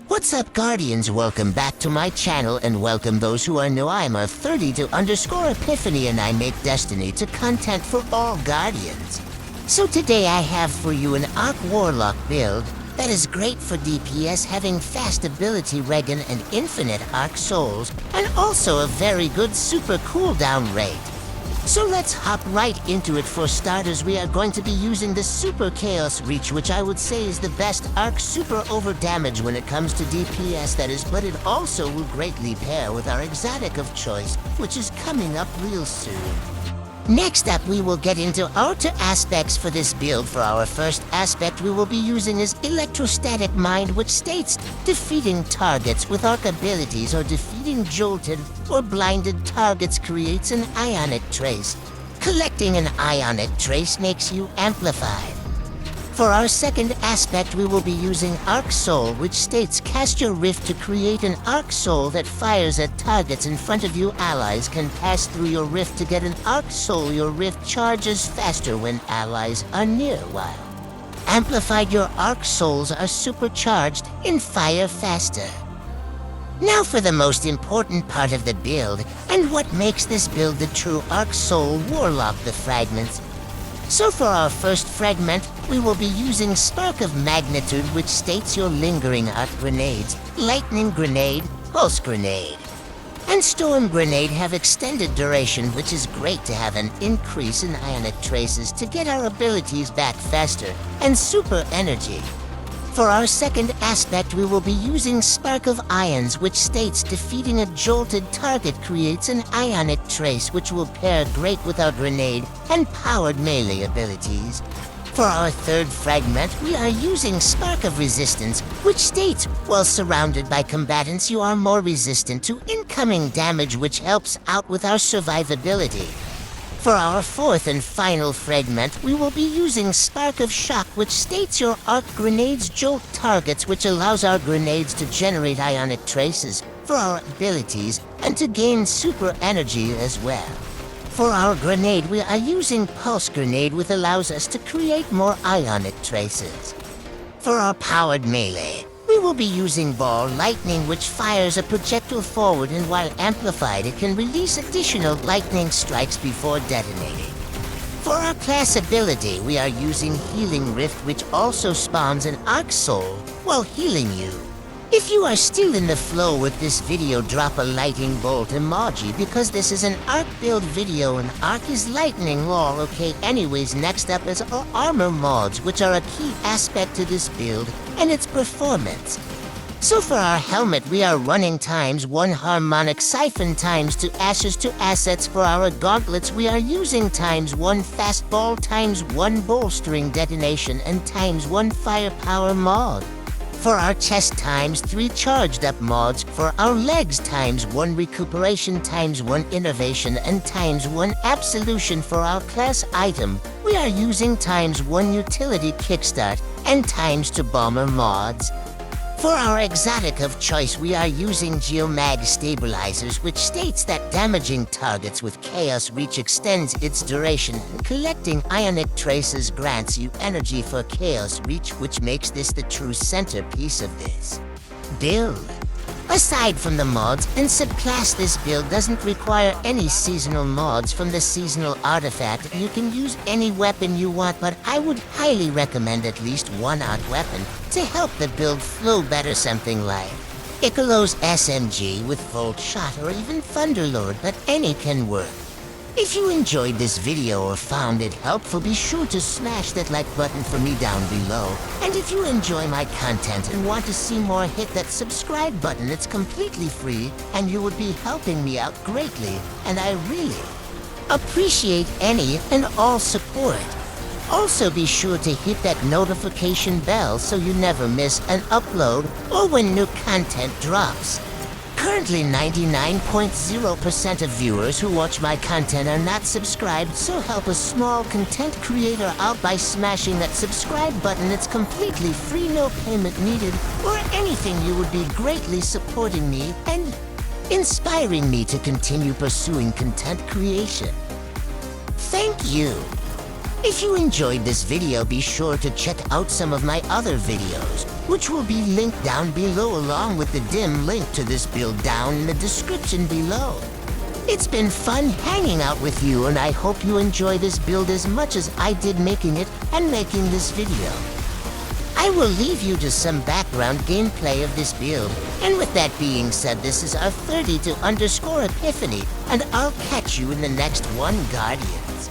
What's up, Guardians? Welcome back to my channel, and welcome those who are new. I'm a 32_Epiphany, and I make Destiny to content for all Guardians. So today I have for you an Warlock build that is great for DPS, having fast ability regen and infinite Arc Souls, and also a very good super cooldown rate. So let's hop right into it. For starters, we are going to be using the Super Chaos Reach, which I would say is the best Arc Super over damage when it comes to DPS, that is, but it also will greatly pair with our exotic of choice, which is coming up real soon. Next up, we will get into our two aspects for this build. For our first aspect, we will be using is Electrostatic Mind, which states defeating targets with arc abilities or defeating jolted or blinded targets creates an ionic trace. Collecting an ionic trace makes you amplified. For our second aspect, we will be using Arc Soul, which states cast your rift to create an Arc Soul that fires at targets in front of you. Allies can pass through your rift to get an Arc Soul. Your rift charges faster when allies are near, while amplified, your Arc Souls are supercharged and fire faster. Now for the most important part of the build, and what makes this build the true Arc Soul Warlock, the fragments. So for our first fragment, we will be using Spark of Magnitude, which states your lingering arc grenades, Lightning Grenade, Pulse Grenade, and Storm Grenade have extended duration, which is great to have an increase in ionic traces to get our abilities back faster, and Super Energy. For our second aspect, we will be using Spark of Ions, which states defeating a jolted target creates an ionic trace, which will pair great with our grenade and powered melee abilities. For our third fragment, we are using Spark of Resistance, which states while surrounded by combatants, you are more resistant to incoming damage, which helps out with our survivability. For our fourth and final fragment, we will be using Spark of Shock, which states your arc grenades jolt targets, which allows our grenades to generate ionic traces for our abilities and to gain super energy as well. For our grenade, we are using Pulse Grenade, which allows us to create more ionic traces. For our powered melee, we will be using Ball Lightning, which fires a projectile forward, and while amplified, it can release additional lightning strikes before detonating. For our class ability, we are using Healing Rift, which also spawns an Arc Soul while healing you. If you are still in the flow with this video, drop a lightning bolt emoji, because this is an Arc build video and Arc is lightning lol. Okay, anyways, next up is our armor mods, which are a key aspect to this build and its performance. So for our helmet, we are running ×1 harmonic siphon ×2 ashes to assets. For our gauntlets, we are using ×1 fastball ×1 bolstering detonation and ×1 firepower mod. For our chest, ×3 charged up mods. For our legs, ×1 recuperation ×1 innovation and ×1 absolution. For our class item, we are using ×1 utility kickstart and ×2 bomber mods. For our exotic of choice, we are using Geomag stabilizers, which states that damaging targets with Chaos Reach extends its duration, and collecting ionic traces grants you energy for Chaos Reach, which makes this the true centerpiece of this build. Aside from the mods, and subclass, this build doesn't require any seasonal mods from the seasonal artifact. You can use any weapon you want, but I would highly recommend at least one arc weapon to help the build flow better, something like Icolo's SMG with Volt Shot or even Thunderlord, but any can work. If you enjoyed this video or found it helpful, be sure to smash that like button for me down below. And if you enjoy my content and want to see more, hit that subscribe button. It's completely free, and you would be helping me out greatly, and I really appreciate any and all support. Also be sure to hit that notification bell so you never miss an upload or when new content drops. Currently, 99.0% of viewers who watch my content are not subscribed, so help a small content creator out by smashing that subscribe button. It's completely free, no payment needed, or anything. You would be greatly supporting me and inspiring me to continue pursuing content creation. Thank you. If you enjoyed this video, be sure to check out some of my other videos. which will be linked down below along with the dim link to this build down in the description below. It's been fun hanging out with you, and I hope you enjoy this build as much as I did making it and making this video. I will leave you to some background gameplay of this build, and with that being said, this is our 32_Epiphany, and I'll catch you in the next one, Guardians.